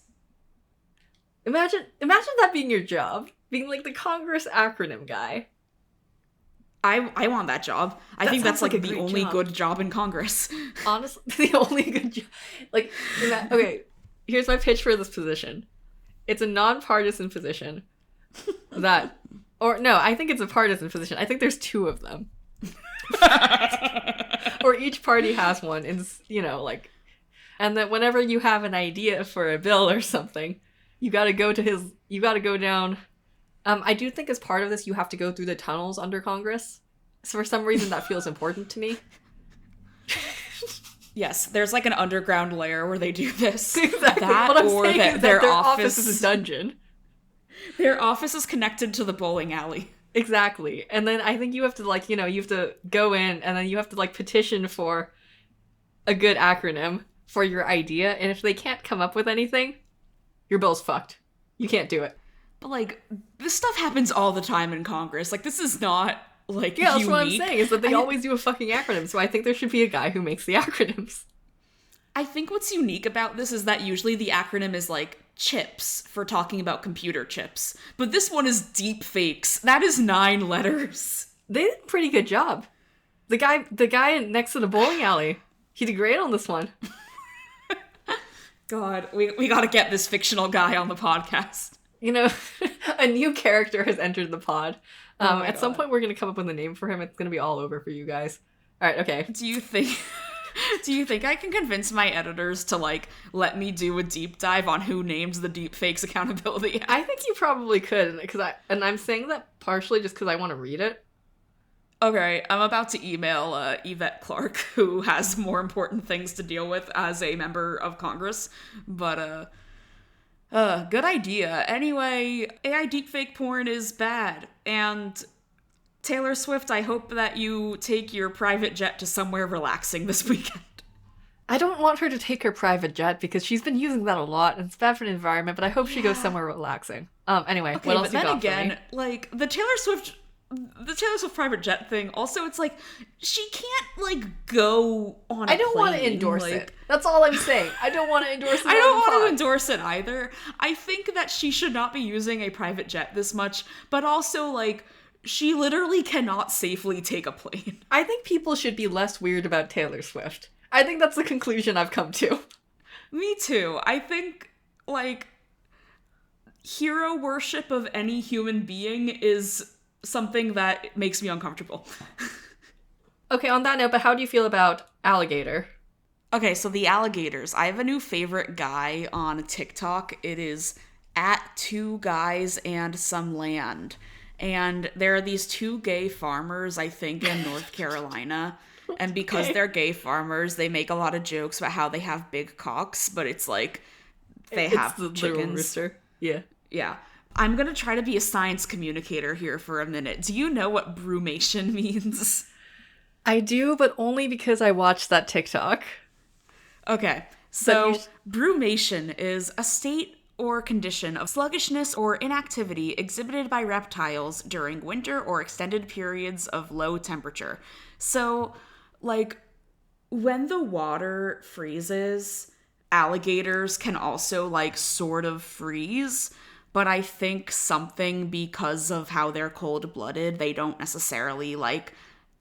Imagine that being your job. Being like the Congress acronym guy. I want that job. I think that's like like a the great only job. good job in Congress. Honestly, the only good job. Like, okay, here's my pitch for this position. It's a nonpartisan position that, or no, I think it's a partisan position. I think there's two of them. Or each party has one, and, you know, like, and that whenever you have an idea for a bill or something, you gotta go down. I do think as part of this, you have to go through the tunnels under Congress. So for some reason that feels important to me. Yes, there's like an underground layer where they do this. Exactly. That, what I'm or saying that is their that their office office is a dungeon. Their office is connected to the bowling alley. Exactly. And then I think you have to, like, you have to go in and then you have to, like, petition for a good acronym for your idea. And if they can't come up with anything, your bill's fucked. You can't do it. But, like, this stuff happens all the time in Congress. Like, this is not, like, Yeah, that's unique. what I'm saying, is that they always do a fucking acronym. So I think there should be a guy who makes the acronyms. I think what's unique about this is that usually the acronym is, like, CHIPS for talking about computer chips. But this one is deepfakes. That is 9 letters. They did a pretty good job. The guy next to the bowling alley, he did great on this one. God, we gotta get this fictional guy on the podcast. A new character has entered the pod. At some God. point, we're going to come up with a name for him. It's going to be all over for you guys. All right, okay. Do you think I can convince my editors to, like, let me do a deep dive on who named the Deepfakes Accountability Act? I think you probably could, and I'm saying that partially just because I want to read it. Okay, I'm about to email Yvette Clarke, who has more important things to deal with as a member of Congress, but, good idea. Anyway, AI deepfake porn is bad, and Taylor Swift, I hope that you take your private jet to somewhere relaxing this weekend. I don't want her to take her private jet because she's been using that a lot, and it's bad for the environment, but I hope she goes somewhere relaxing. Anyway, Okay, what else but you then got again, for me? like, the Taylor Swift private jet thing, also, it's like, she can't, like, go on a I don't want to plane, endorse like- it. That's all I'm saying. I don't want to endorse it. I don't want to endorse it either. I think that she should not be using a private jet this much, but also, like, she literally cannot safely take a plane. I think people should be less weird about Taylor Swift. I think that's the conclusion I've come to. Me too. I think, like, hero worship of any human being is something that makes me uncomfortable. Okay, on that note, but how do you feel about Alligator? Okay, so the alligators. I have a new favorite guy on TikTok. It is at 2 guys and some land. And there are these 2 gay farmers, I think, in North Carolina. And because they're gay farmers, they make a lot of jokes about how they have big cocks, but it's like they have the chickens. literal rooster. Yeah. Yeah. I'm gonna try to be a science communicator here for a minute. Do you know what brumation means? I do, but only because I watched that TikTok. Okay, so brumation is a state or condition of sluggishness or inactivity exhibited by reptiles during winter or extended periods of low temperature. So, like, when the water freezes, alligators can also, like, sort of freeze, but I think something because of how they're cold-blooded, they don't necessarily, like,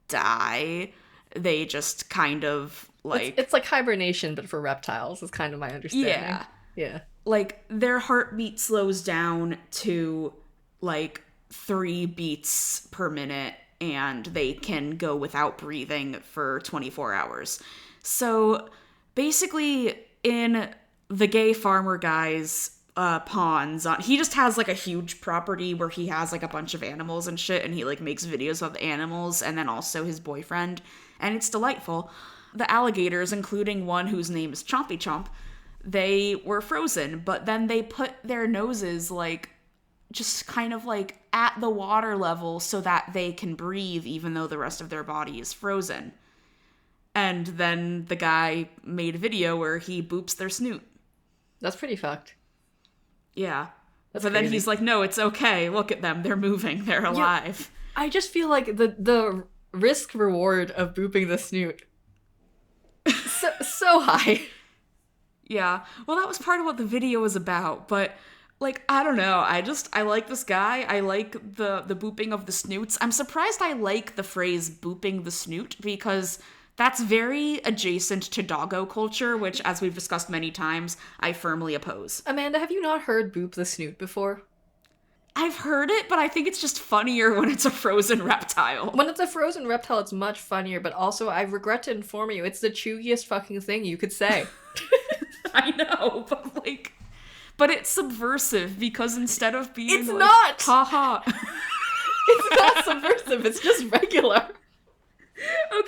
die. They just kind of, like... It's like hibernation, but for reptiles, is kind of my understanding. Yeah. Like, their heartbeat slows down to, like, 3 beats per minute, and they can go without breathing for 24 hours. So, basically, in the gay farmer guy's ponds, he just has, like, a huge property where he has, like, a bunch of animals and shit, and he, like, makes videos of the animals, and then also his boyfriend, and it's delightful. The alligators, including one whose name is Chompy Chomp, they were frozen, but then they put their noses, like, just kind of, like, at the water level so that they can breathe even though the rest of their body is frozen. And then the guy made a video where he boops their snoot. That's pretty fucked. Yeah. That's but then crazy. he's like, no, it's okay. Look at them. They're moving. They're alive. I just feel like the risk reward of booping the snoot so high. Yeah. Well, that was part of what the video was about, but, like, I don't know. I like this guy. I like the booping of the snoots. I'm surprised I like the phrase booping the snoot because that's very adjacent to doggo culture, which, as we've discussed many times, I firmly oppose. Amanda, have you not heard boop the snoot before? I've heard it, but I think it's just funnier when it's a frozen reptile. When it's a frozen reptile, it's much funnier, but also, I regret to inform you, it's the chewiest fucking thing you could say. I know, but it's subversive because instead of being It's like, not! haha. It's not subversive, it's just regular.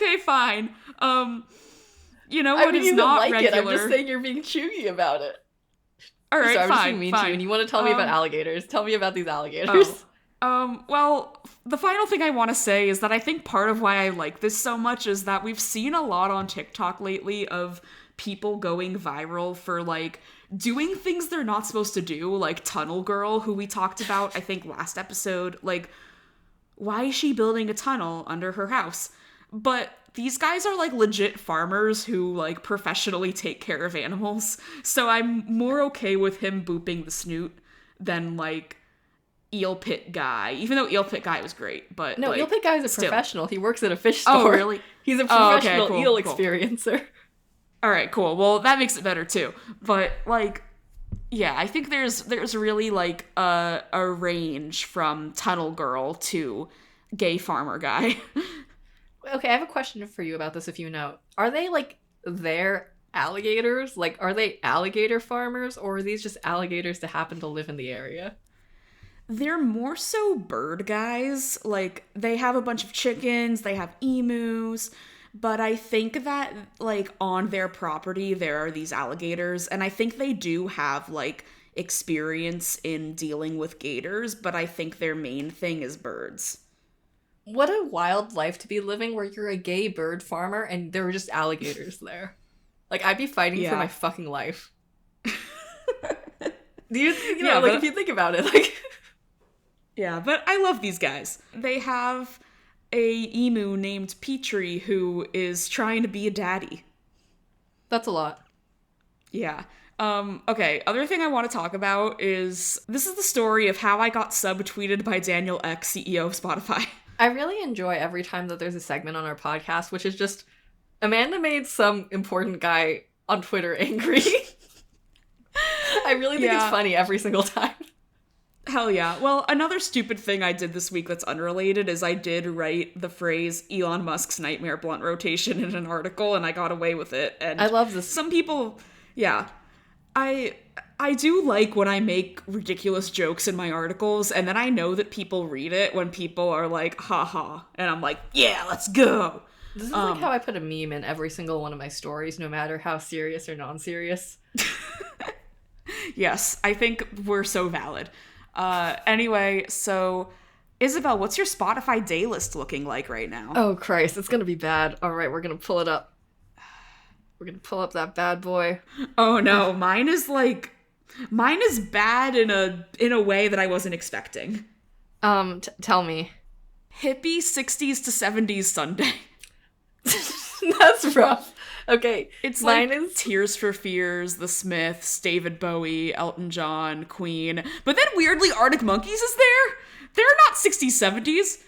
Okay, fine. You know I what mean, is you don't not like regular? it. I'm just saying you're being chewy about it. All right, Sorry, I'm just being fine, mean to you, fine. and you want to tell me about alligators. Tell me about these Oh. alligators. Well, the final thing I want to say is that I think part of why I like this so much is that we've seen a lot on TikTok lately of people going viral for, like, doing things they're not supposed to do, like Tunnel Girl, who we talked about, I think, last episode. Like, why is she building a tunnel under her house? But these guys are, like, legit farmers who, like, professionally take care of animals. So I'm more okay with him booping the snoot than, like, Eel Pit Guy, even though Eel Pit Guy was great, but No, like, Eel Pit Guy is a still. professional. He works at a fish store. Oh, really? He's a Oh, okay, professional cool, eel cool. experiencer. All right, cool. Well, that makes it better too. But like, yeah, I think there's really like a range from Tunnel Girl to Gay Farmer Guy. Okay, I have a question for you about this if you know. Are they, like, their alligators? Like, are they alligator farmers, or are these just alligators that happen to live in the area? They're more so bird guys. Like, they have a bunch of chickens, they have emus, but I think that, like, on their property there are these alligators, and I think they do have, like, experience in dealing with gators, but I think their main thing is birds. What a wild life to be living where you're a gay bird farmer and there were just alligators there. Like, I'd be fighting for my fucking life. You know, like, if you think about it, like... Yeah, but I love these guys. They have a emu named Petrie who is trying to be a daddy. That's a lot. Yeah. Okay, other thing I want to talk about is this is the story of how I got subtweeted by Daniel Ek, CEO of Spotify. I really enjoy every time that there's a segment on our podcast, which is just Amanda made some important guy on Twitter angry. I really think it's funny every single time. Hell yeah. Well, another stupid thing I did this week that's unrelated is I did write the phrase Elon Musk's nightmare blunt rotation in an article, and I got away with it. And I love this. Some people, yeah. I do like when I make ridiculous jokes in my articles, and then I know that people read it when people are like, haha. And I'm like, yeah, let's go. This is like how I put a meme in every single one of my stories, no matter how serious or non-serious. Yes, I think we're so valid. Anyway, so Isabel, what's your Spotify day list looking like right now? Oh, Christ, it's gonna be bad. All right, we're gonna pull it up. We're gonna pull up that bad boy. Oh no, mine is bad in a way that I wasn't expecting. Tell me. Hippie 60s to 70s Sunday. That's rough. Okay, It's mine like is Tears for Fears, The Smiths, David Bowie, Elton John, Queen. But then weirdly Arctic Monkeys is there. They're not 60s, 70s.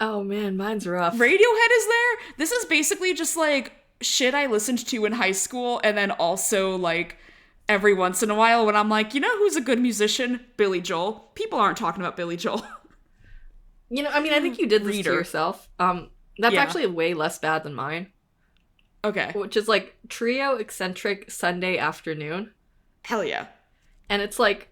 Oh man, mine's rough. Radiohead is there. This is basically just like shit I listened to in high school, and then also like every once in a while when I'm like, you know who's a good musician? Billy Joel. People aren't talking about Billy Joel. You know, I mean, I think you did this to yourself. That's actually way less bad than mine. Okay. Which is like Trio Eccentric Sunday Afternoon. Hell yeah. And it's like,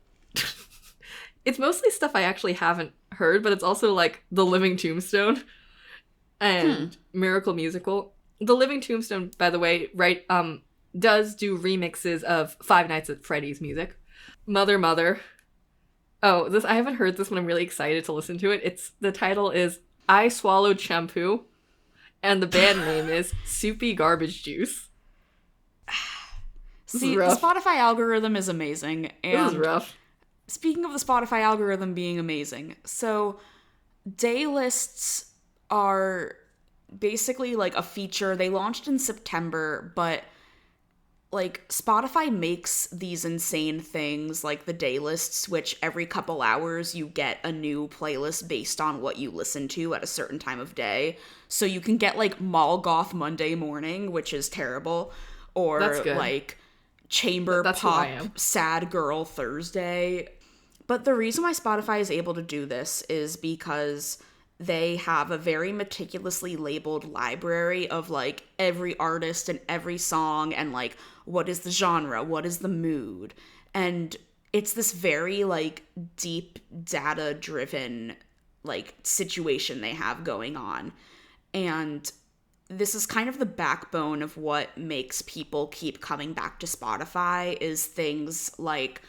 it's mostly stuff I actually haven't heard, but it's also like The Living Tombstone and Miracle Musical. The Living Tombstone, by the way, does do remixes of Five Nights at Freddy's music. Mother Mother. Oh, I haven't heard this one. I'm really excited to listen to it. The title is I Swallowed Shampoo, and the band name is Soupy Garbage Juice. See, the Spotify algorithm is amazing. And this is rough. Speaking of the Spotify algorithm being amazing, so day lists are basically like a feature. They launched in September, but like Spotify makes these insane things like the day lists, which every couple hours you get a new playlist based on what you listen to at a certain time of day. So you can get like Mall Goth Monday morning, which is terrible, or like chamber pop sad girl Thursday. But the reason why Spotify is able to do this is because they have a very meticulously labeled library of like every artist and every song and like what is the genre, what is the mood. And it's this very like deep data driven like situation they have going on. And this is kind of the backbone of what makes people keep coming back to Spotify, is things like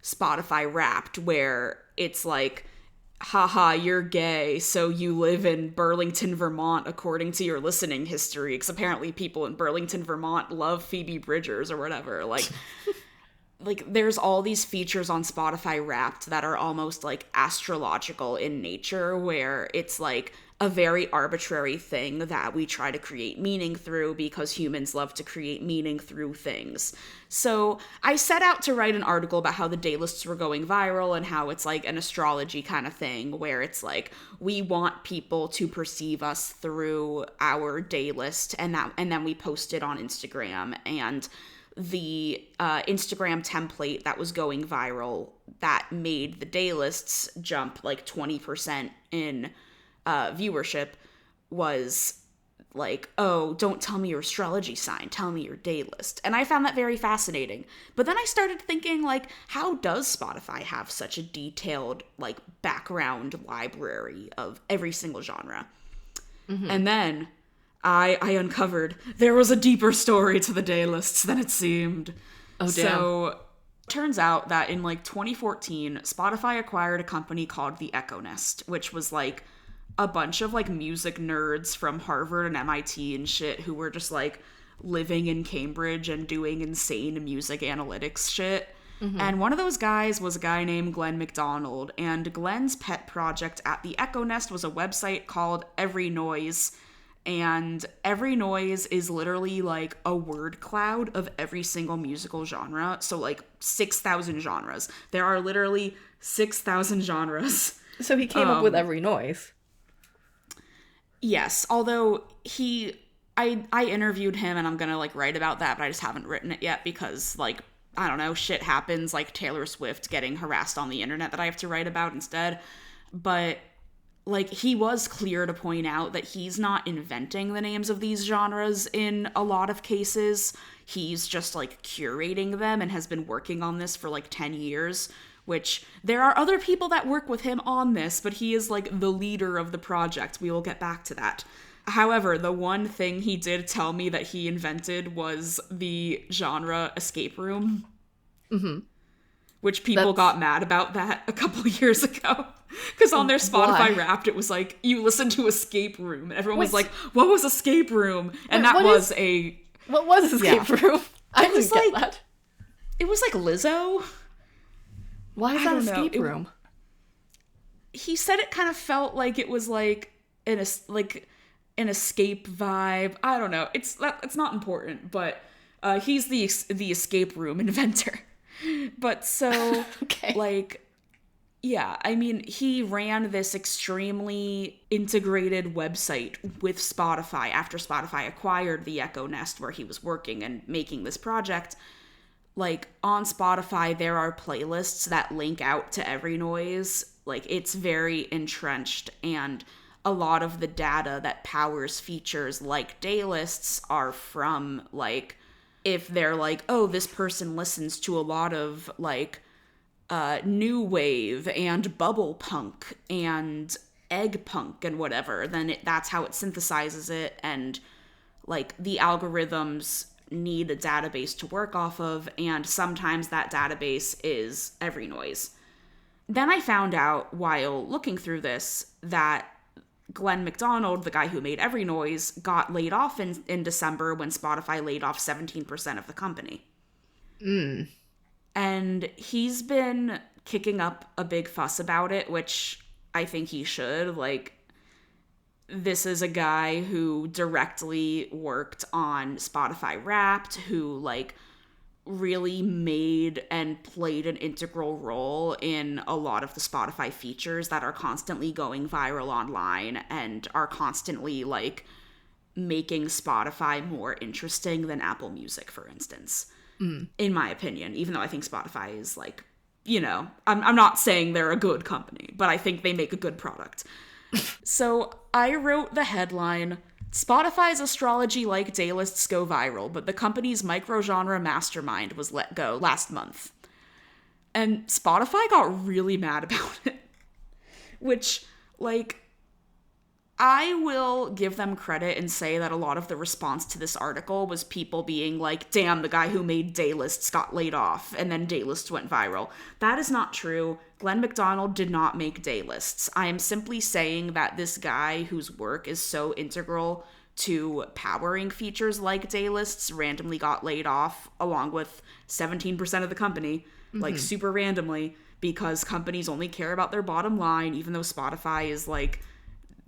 Spotify Wrapped, where it's like, haha, you're gay, so you live in Burlington, Vermont, according to your listening history, because apparently people in Burlington, Vermont love Phoebe Bridgers or whatever. Like there's all these features on Spotify Wrapped that are almost like astrological in nature, where it's like a very arbitrary thing that we try to create meaning through because humans love to create meaning through things. So I set out to write an article about how the day lists were going viral and how it's like an astrology kind of thing, where it's like we want people to perceive us through our day list, and then we post it on Instagram. And the Instagram template that was going viral that made the day lists jump like 20% in viewership was like, oh, don't tell me your astrology sign, tell me your day list. And I found that very fascinating. But then I started thinking, like, how does Spotify have such a detailed, like, background library of every single genre? Mm-hmm. And then I uncovered there was a deeper story to the day lists than it seemed. Oh, damn. So turns out that in like 2014, Spotify acquired a company called the Echo Nest, which was like a bunch of like music nerds from Harvard and MIT and shit who were just like living in Cambridge and doing insane music analytics shit. Mm-hmm. And one of those guys was a guy named Glenn McDonald, and Glenn's pet project at the Echo Nest was a website called Every Noise. And Every Noise is literally like a word cloud of every single musical genre. So like 6,000 genres. There are literally 6,000 genres. So he came up with Every Noise. Yes, although I interviewed him, and I'm gonna like write about that, but I just haven't written it yet because like, I don't know, shit happens, like Taylor Swift getting harassed on the internet that I have to write about instead. But like, he was clear to point out that he's not inventing the names of these genres in a lot of cases. He's just, like, curating them and has been working on this for, like, 10 years, which there are other people that work with him on this, but he is, like, the leader of the project. We will get back to that. However, the one thing he did tell me that he invented was the genre escape room. Mm-hmm. Which people got mad about that a couple years ago. Because on their Spotify Wrapped, it was like, you listen to Escape Room. And everyone was like, what was Escape Room? And that was What was Escape Room? I didn't get that. It was like Lizzo. Why is that Escape Room? He said it kind of felt like it was like an escape vibe. I don't know. It's not important, but he's the escape room inventor. But so, okay. Like, yeah, I mean, he ran this extremely integrated website with Spotify after Spotify acquired the Echo Nest where he was working and making this project. Like, on Spotify, there are playlists that link out to Every Noise. Like, it's very entrenched, and a lot of the data that powers features like daylists are from, like, if they're like, oh, this person listens to a lot of, like, new wave and bubble punk and egg punk and whatever, then that's how it synthesizes it, and, like, the algorithms need a database to work off of, and sometimes that database is Every Noise. Then I found out, while looking through this, that Glenn McDonald, the guy who made Every Noise, got laid off in December when Spotify laid off 17% of the company. And he's been kicking up a big fuss about it, which I think he should. Like, this is a guy who directly worked on Spotify Wrapped, who, like, really made and played an integral role in a lot of the Spotify features that are constantly going viral online and are constantly, like, making Spotify more interesting than Apple Music, for instance. In my opinion, even though I think Spotify is, like, you know, I'm not saying they're a good company, but I think they make a good product. So I wrote the headline, Spotify's astrology-like daylists go viral, but the company's microgenre mastermind was let go last month. And Spotify got really mad about it. Which, like, I will give them credit and say that a lot of the response to this article was people being like, damn, the guy who made Daylists got laid off, and then Daylists went viral. That is not true. Glenn McDonald did not make Daylists. I am simply saying that this guy whose work is so integral to powering features like Daylists randomly got laid off, along with 17% of the company, like super randomly, because companies only care about their bottom line, even though Spotify is like,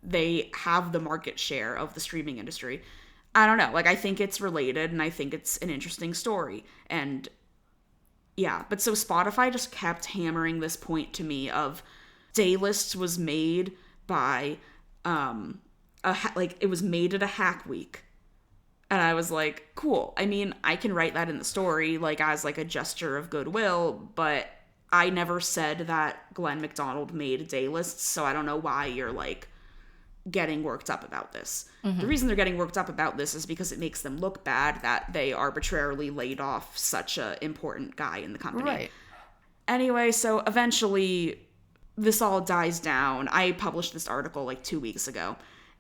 they have the market share of the streaming industry. I don't know. Like, I think it's related, and I think it's an interesting story. And yeah, but so Spotify just kept hammering this point to me of Daylists was made by, it was made at a hack week. And I was like, cool. I mean, I can write that in the story, like, as like a gesture of goodwill, but I never said that Glenn McDonald made Daylists, so I don't know why you're like getting worked up about this. The reason they're getting worked up about this is because it makes them look bad that they arbitrarily laid off such a important guy in the company. Right. Anyway, so eventually this all dies down. I published this article like 2 weeks ago.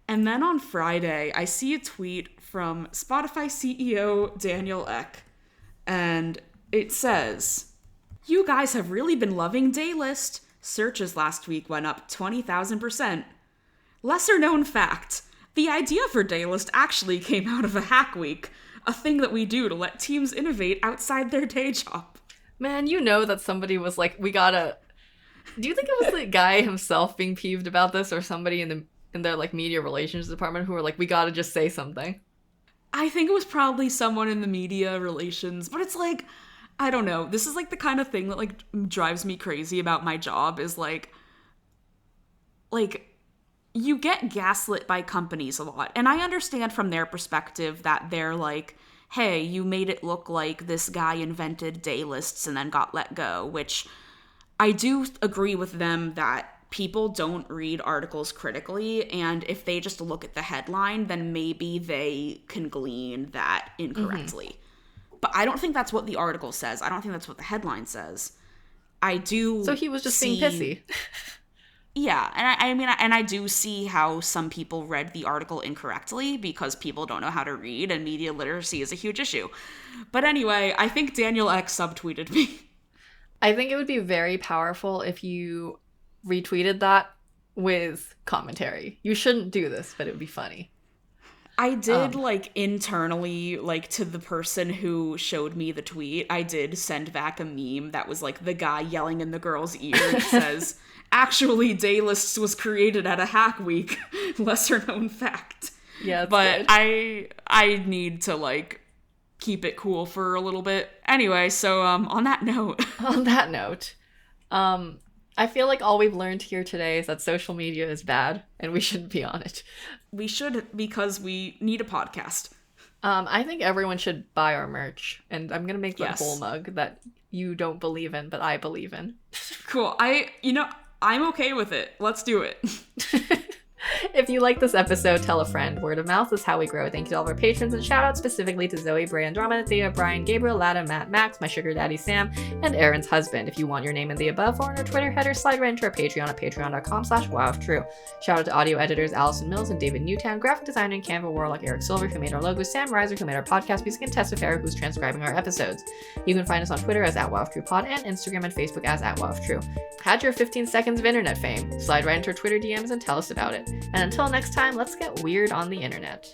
And then on Friday, I see a tweet from Spotify CEO Daniel Ek. And it says, "You guys have really been loving Daylist. Searches last week went up 20,000%. Lesser known fact, the idea for Daylist actually came out of a hack week, a thing that we do to let teams innovate outside their day job." Man, you know that somebody was like, we gotta... Do you think it was the guy himself being peeved about this, or somebody in their like media relations department who were like, we gotta just say something? I think it was probably someone in the media relations, but it's like, I don't know. This is like the kind of thing that like drives me crazy about my job is like you get gaslit by companies a lot. And I understand from their perspective that they're like, hey, you made it look like this guy invented Daylists and then got let go, which I do agree with them that people don't read articles critically, and if they just look at the headline, then maybe they can glean that incorrectly. But I don't think that's what the article says. I don't think that's what the headline says. I do. So he was just being pissy. Yeah, and I do see how some people read the article incorrectly because people don't know how to read, and media literacy is a huge issue. But anyway, I think Daniel X subtweeted me. I think it would be very powerful if you retweeted that with commentary. You shouldn't do this, but it would be funny. I did, internally, to the person who showed me the tweet, I did send back a meme that was, the guy yelling in the girl's ear that says, "Actually, Daylists was created at a hack week. Lesser known fact." Yeah, but good. I need to, keep it cool for a little bit. Anyway, so, on that note... I feel like all we've learned here today is that social media is bad, and we shouldn't be on it. We should, because we need a podcast. I think everyone should buy our merch, and I'm gonna make that whole Yes. mug that you don't believe in, but I believe in. Cool. I'm okay with it. Let's do it. If you like this episode, tell a friend. Word of mouth is how we grow. Thank you to all of our patrons, and shout out specifically to Zoe, Bray, Andromeda, Thea, Brian, Gabriel, Lada, Matt, Max, my sugar daddy Sam, and Aaron's husband. If you want your name in the above or in our Twitter header, slide right into our Patreon at patreon.com/wowoftrue. Shout out to audio editors Allison Mills and David Newtown, graphic designer and Canva warlock Eric Silver, who made our logos, Sam Reiser, who made our podcast music, and Tessa Farah, who's transcribing our episodes. You can find us on Twitter as @WowofTruePod and Instagram and Facebook as @WowofTrue. Had your 15 seconds of internet fame. Slide right into our Twitter DMs and tell us about it. And until next time, let's get weird on the internet.